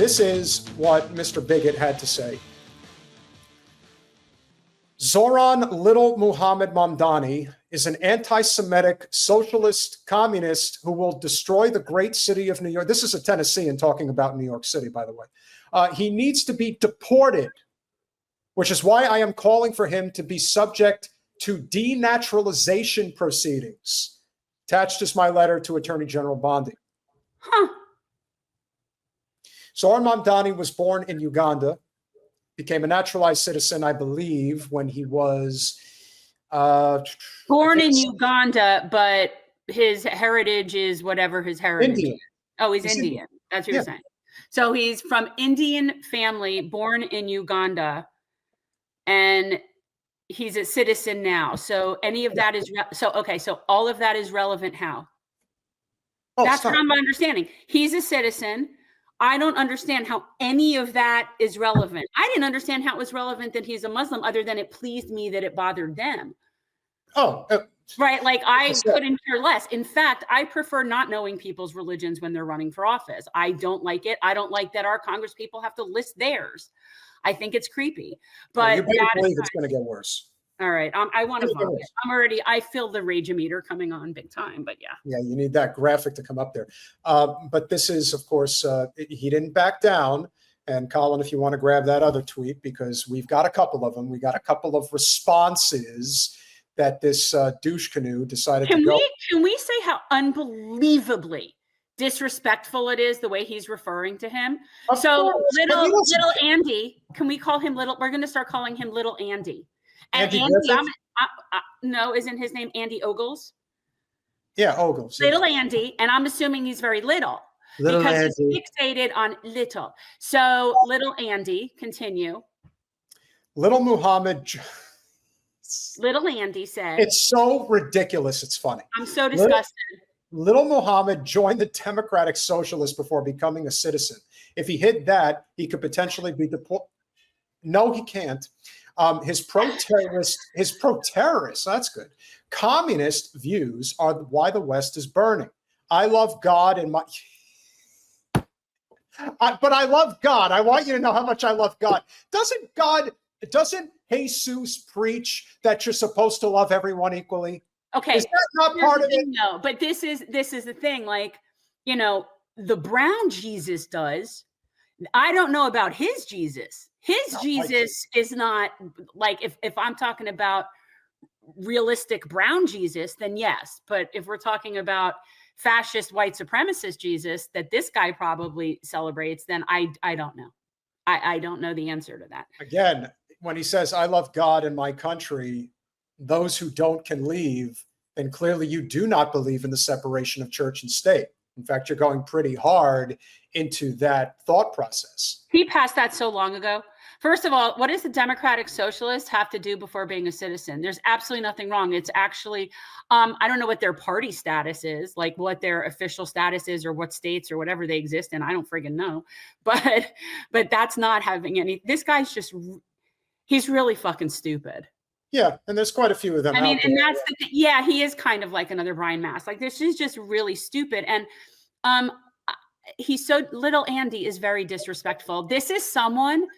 This is what Mr. Bigot had to say. Zohran Little Muhammad Mamdani is an anti-Semitic socialist communist who will destroy the great city of New York. This is a Tennessean talking about New York City, by the way. He needs to be deported, which is why I am calling for him to be subject to denaturalization proceedings. Attached is my letter to Attorney General Bondi. Zohran Mamdani was born in Uganda, became a naturalized citizen, I believe, when he was born in Uganda, but his heritage is whatever his heritage Indian. is. Oh, he's Indian. That's what you're saying. So he's from Indian family, born in Uganda, and he's a citizen now. So any of that is so all of that is relevant. How? That's what I'm understanding. He's a citizen. I don't understand how any of that is relevant. I didn't understand how it was relevant that he's a Muslim, other than it pleased me that it bothered them. Right. Like I couldn't care less. In fact, I prefer not knowing people's religions when they're running for office. I don't like it. I don't like that our Congress people have to list theirs. I think it's creepy. But you better believe it's going to get worse. All right. I want to vomit. I feel the rage-o-meter coming on big time, but yeah. Yeah, you need that graphic to come up there. But this is, of course, he didn't back down. And Colin, if you want to grab that other tweet, because we've got a couple of them. We got a couple of responses that this douche canoe decided to go. Can we say how unbelievably disrespectful it is the way he's referring to him? So little Andy, can we call him little? We're going to start calling him little Andy. And Andy, no, isn't his name Andy Ogles? Yeah, Ogles. Little Andy, and I'm assuming he's very little because he's fixated on little. So little Andy, continue. Little Muhammad. Little Andy said, "It's so ridiculous. It's funny. I'm so disgusted." Little Muhammad joined the Democratic Socialist before becoming a citizen. If he hid that, he could potentially be deported. No, he can't. His pro-terrorist, that's good. Communist views are why the West is burning. I love God and my... but I love God. I want you to know how much I love God. Doesn't Jesus preach that you're supposed to love everyone equally? Okay. Is that not part of it? No, but this is the thing. Like, you know, the brown Jesus does. I don't know about his Jesus. His Jesus is not like, if I'm talking about realistic brown Jesus, then yes. But if we're talking about fascist white supremacist Jesus that this guy probably celebrates, then I don't know. I don't know the answer to that. Again, when he says, I love God and my country, those who don't can leave, then clearly you do not believe in the separation of church and state. In fact, you're going pretty hard into that thought process. He passed that so long ago. First of all, what does the Democratic Socialist have to do before being a citizen? There's absolutely nothing wrong. It's actually, I don't know what their party status is, like what their official status is or what states or whatever they exist in. I don't friggin' know. But that's not having any, this guy's just, he's really fucking stupid. Yeah, and there's quite a few of them. I mean, and that's the thing. Yeah, he is kind of like another Brian Mast. Like, this is just really stupid. And he's so, little Andy is very disrespectful. This is someone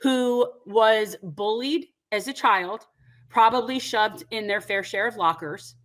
who was bullied as a child, probably shoved in their fair share of lockers,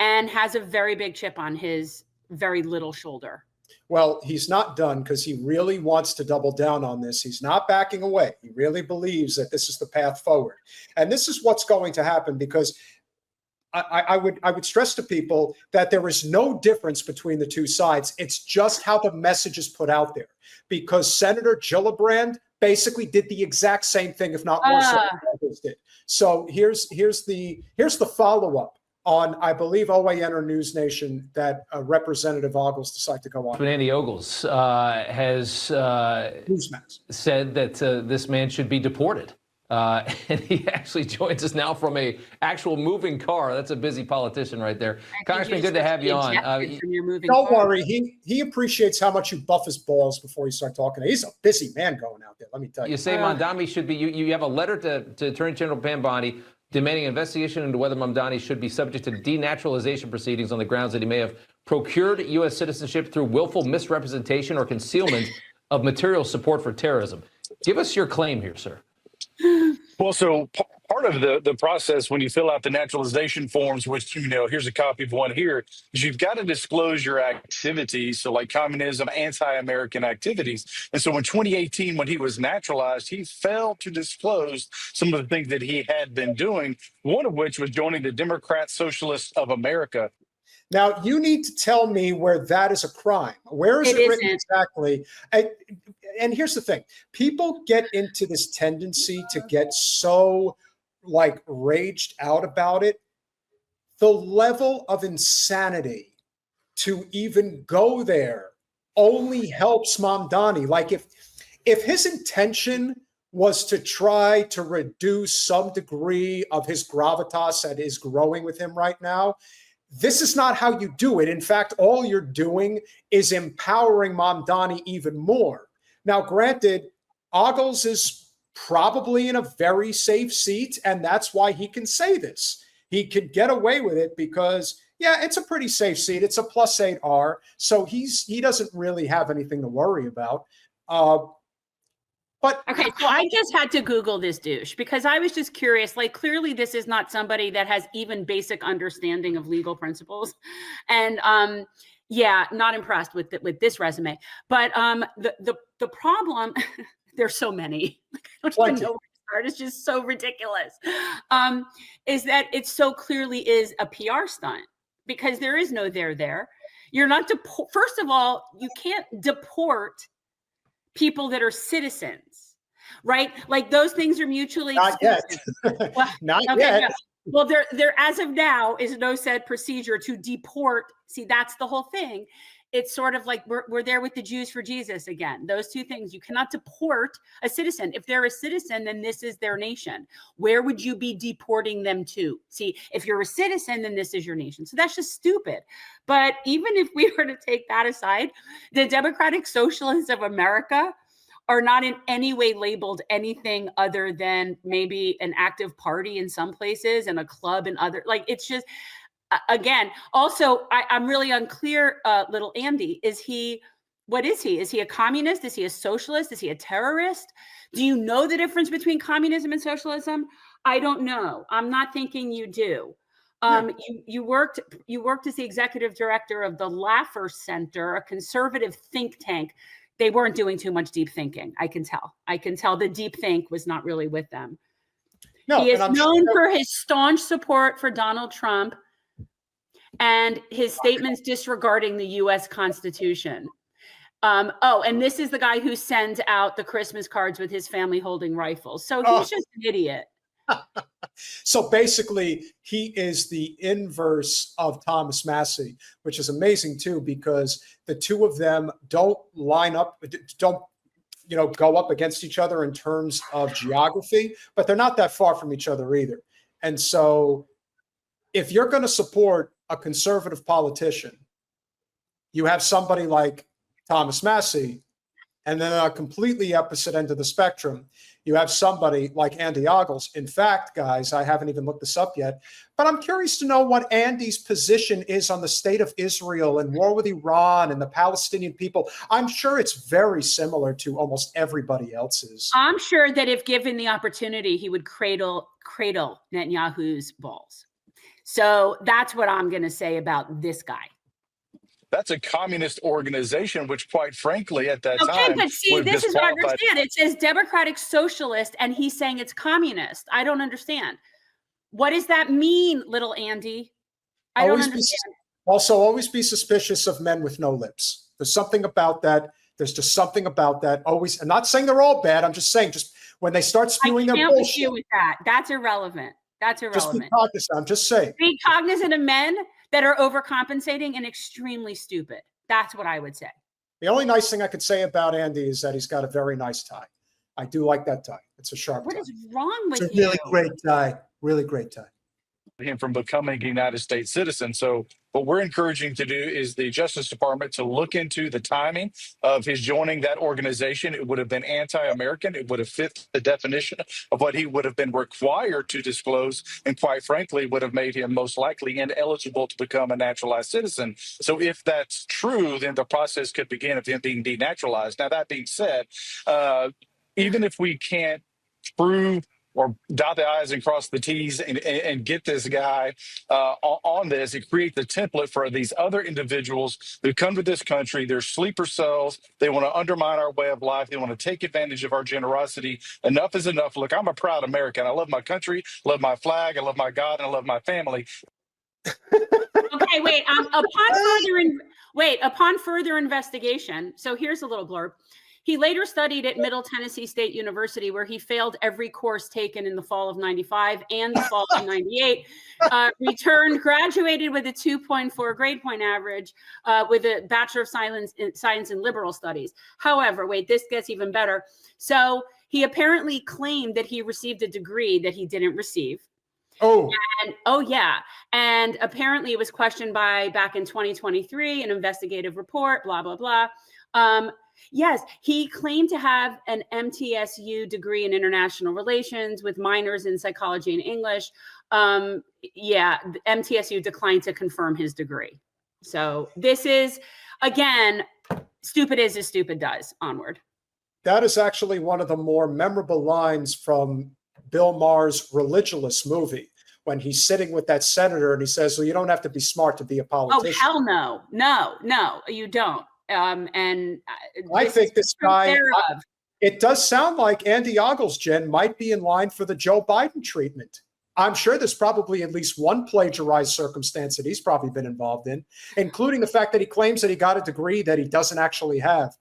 and has a very big chip on his very little shoulder. Well, he's not done because he really wants to double down on this. He's not backing away. He really believes that this is the path forward. And this is what's going to happen, because I would stress to people that there is no difference between the two sides. It's just how the message is put out there, because Senator Gillibrand basically did the exact same thing, if not more so than others did. So here's the follow-up on, I believe, OAN or News Nation that Representative Ogles decided to go on. But Andy Ogles has said that this man should be deported. And he actually joins us now from a actual moving car. That's a busy politician right there. Congressman, good to have you on. Don't worry. He appreciates how much you buff his balls before you start talking. He's a busy man going out there, let me tell you. You say Mamdani should be, you have a letter to Attorney General Bondi demanding an investigation into whether Mamdani should be subject to denaturalization proceedings on the grounds that he may have procured U.S. citizenship through willful misrepresentation or concealment of material support for terrorism. Give us your claim here, sir. Well, so part of the process when you fill out the naturalization forms, which, here's a copy of one here, is you've got to disclose your activities. So like communism, anti-American activities. And so in 2018, when he was naturalized, he failed to disclose some of the things that he had been doing, one of which was joining the Democrat Socialist of America. Now, you need to tell me where that is a crime. Where is it written exactly? And here's the thing. People get into this tendency to get so, raged out about it. The level of insanity to even go there only helps Mamdani. Like, if his intention was to try to reduce some degree of his gravitas that is growing with him right now, this is not how you do it. In fact, all you're doing is empowering Mamdani even more. Now, granted, Ogles is probably in a very safe seat, and that's why he can say this. He can get away with it because, yeah, it's a pretty safe seat. It's a +8R, so he doesn't really have anything to worry about. But okay, so I just had to Google this douche because I was just curious. Clearly, this is not somebody that has even basic understanding of legal principles, and yeah, not impressed with this resume. But the problem, there's so many. I don't even know where to start. It's just so ridiculous. Is that it so clearly is a PR stunt because there is no there. You're not first of all, you can't deport people that are citizens, right? Like those things are mutually exclusive. Well, not yet. No. Well, there as of now is no said procedure to deport. See, that's the whole thing. It's sort of like we're there with the Jews for Jesus again. Those two things. You cannot deport a citizen. If they're a citizen, then this is their nation. Where would you be deporting them to? See, if you're a citizen, then this is your nation. So that's just stupid. But even if we were to take that aside, the Democratic Socialists of America are not in any way labeled anything other than maybe an active party in some places and a club in other. It's just, again, also, I'm really unclear, little Andy, what is he? Is he a communist? Is he a socialist? Is he a terrorist? Do you know the difference between communism and socialism? I don't know. I'm not thinking you do. You worked as the executive director of the Laffer Center, a conservative think tank. They weren't doing too much deep thinking. I can tell the deep think was not really with them. No, he is known for his staunch support for Donald Trump and his statements disregarding the U.S. Constitution. And this is the guy who sends out the Christmas cards with his family holding rifles. So he's just an idiot. So basically, he is the inverse of Thomas Massie, which is amazing too, because the two of them don't line up, don't go up against each other in terms of geography, but they're not that far from each other either. And so if you're going to support a conservative politician, you have somebody like Thomas Massie, and then on a completely opposite end of the spectrum, you have somebody like Andy Ogles. In fact, guys, I haven't even looked this up yet, but I'm curious to know what Andy's position is on the state of Israel and war with Iran and the Palestinian people. I'm sure it's very similar to almost everybody else's. I'm sure that if given the opportunity, he would cradle Netanyahu's balls. So that's what I'm going to say about this guy. That's a communist organization, which quite frankly, at that time. Okay, but see, this is what I understand. It says Democratic Socialist, and he's saying it's communist. I don't understand. What does that mean, little Andy? I don't understand. Also, always be suspicious of men with no lips. There's something about that. There's just something about that. Always. I'm not saying they're all bad. I'm just saying, just when they start spewing their bullshit. I can't with you with that. That's irrelevant. That's irrelevant. Just be cognizant. I'm just saying. Be cognizant of men that are overcompensating and extremely stupid. That's what I would say. The only nice thing I could say about Andy is that he's got a very nice tie. I do like that tie. It's a sharp tie. What is wrong with you? It's a really great tie. Really great tie. him from becoming a United States citizen. So what we're encouraging to do is the Justice Department to look into the timing of his joining that organization. It would have been anti-American. It would have fit the definition of what he would have been required to disclose, and quite frankly, would have made him most likely ineligible to become a naturalized citizen. So if that's true, then the process could begin of him being denaturalized. Now, that being said, even if we can't prove or dot the I's and cross the T's and get this guy on this, and create the template for these other individuals who come to this country. They're sleeper cells. They want to undermine our way of life. They want to take advantage of our generosity. Enough is enough. Look, I'm a proud American. I love my country, love my flag, I love my God, and I love my family. Okay, wait. Upon further investigation, so here's a little blurb. He later studied at Middle Tennessee State University, where he failed every course taken in the fall of 95 and the fall of 98. Returned, graduated with a 2.4 grade point average with a Bachelor of Science in Liberal Studies. However, wait, this gets even better. So he apparently claimed that he received a degree that he didn't receive. Oh. And and apparently it was questioned back in 2023, an investigative report, blah, blah, blah. Yes, he claimed to have an MTSU degree in international relations with minors in psychology and English. MTSU declined to confirm his degree. So this is, again, stupid is as stupid does. Onward. That is actually one of the more memorable lines from Bill Maher's Religulous movie, when he's sitting with that senator and he says, well, you don't have to be smart to be a politician. Oh, hell no. No, you don't. And I think this guy, it does sound like Andy Ogles, Jen, might be in line for the Joe Biden treatment. I'm sure there's probably at least one plagiarized circumstance that he's probably been involved in, including the fact that he claims that he got a degree that he doesn't actually have.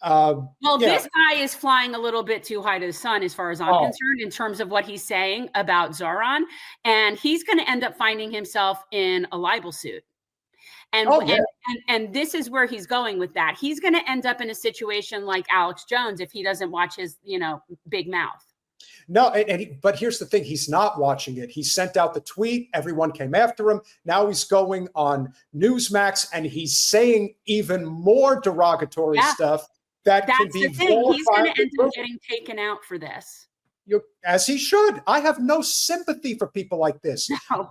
This guy is flying a little bit too high to the sun as far as I'm concerned in terms of what he's saying about Zohran. And he's going to end up finding himself in a libel suit. And this is where he's going with that. He's going to end up in a situation like Alex Jones if he doesn't watch his, big mouth. No, but here's the thing. He's not watching it. He sent out the tweet. Everyone came after him. Now he's going on Newsmax and he's saying even more derogatory stuff. That's can be the thing. He's going to end up getting taken out for this. As he should. I have no sympathy for people like this. No.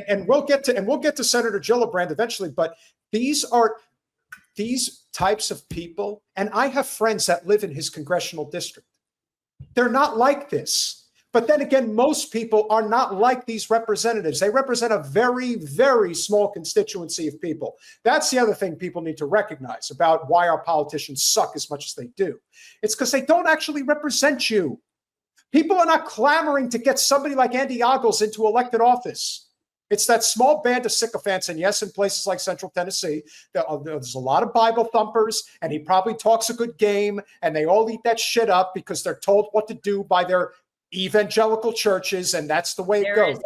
And we'll get to Senator Gillibrand eventually, but these types of people, and I have friends that live in his congressional district. They're not like this. But then again, most people are not like these representatives. They represent a very, very small constituency of people. That's the other thing people need to recognize about why our politicians suck as much as they do. It's because they don't actually represent you. People are not clamoring to get somebody like Andy Ogles into elected office. It's that small band of sycophants. And yes, in places like Central Tennessee, there's a lot of Bible thumpers, and he probably talks a good game, and they all eat that shit up because they're told what to do by their evangelical churches, and that's the way it goes.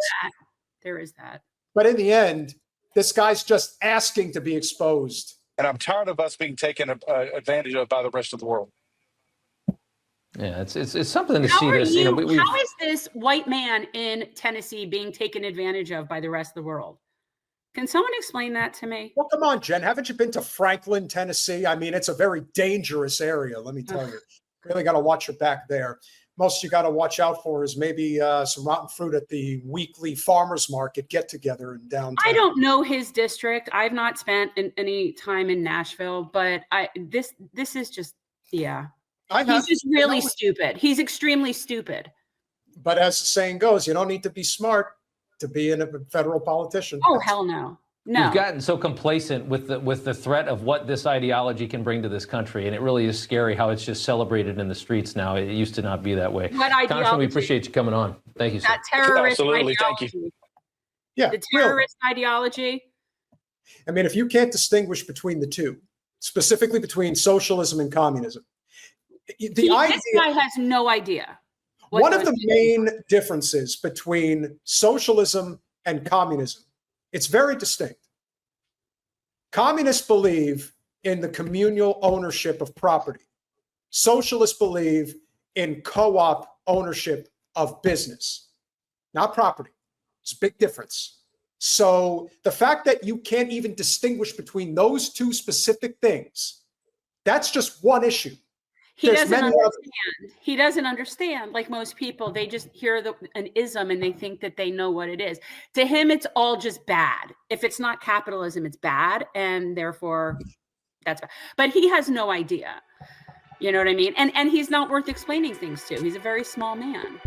There is that. But in the end, this guy's just asking to be exposed. And I'm tired of us being taken advantage of by the rest of the world. Yeah, it's something to see this. How is this white man in Tennessee being taken advantage of by the rest of the world? Can someone explain that to me? Well, come on, Jen. Haven't you been to Franklin, Tennessee? I mean, it's a very dangerous area, let me tell you. Really got to watch your back there. Most you got to watch out for is maybe some rotten fruit at the weekly farmers market get-together in downtown. I don't know his district. I've not spent any time in Nashville, but this is just, he's just really stupid. He's extremely stupid. But as the saying goes, you don't need to be smart to be a federal politician. Oh, hell no. No. We've gotten so complacent with the threat of what this ideology can bring to this country, and it really is scary how it's just celebrated in the streets now. It used to not be that way. What ideology? Congressman, we appreciate you coming on. Thank you, sir. That terrorist Absolutely, ideology. thank you. Yeah, the terrorist ideology. I mean, if you can't distinguish between the two, specifically between socialism and communism, this guy has no idea. One of the main differences between socialism and communism, it's very distinct. Communists believe in the communal ownership of property. Socialists believe in co-op ownership of business, not property. It's a big difference. So the fact that you can't even distinguish between those two specific things, that's just one issue. He doesn't understand. He doesn't understand. Like most people, they just hear an ism and they think that they know what it is. To him, it's all just bad. If it's not capitalism, it's bad, and therefore that's bad. But he has no idea. You know what I mean? And he's not worth explaining things to. He's a very small man.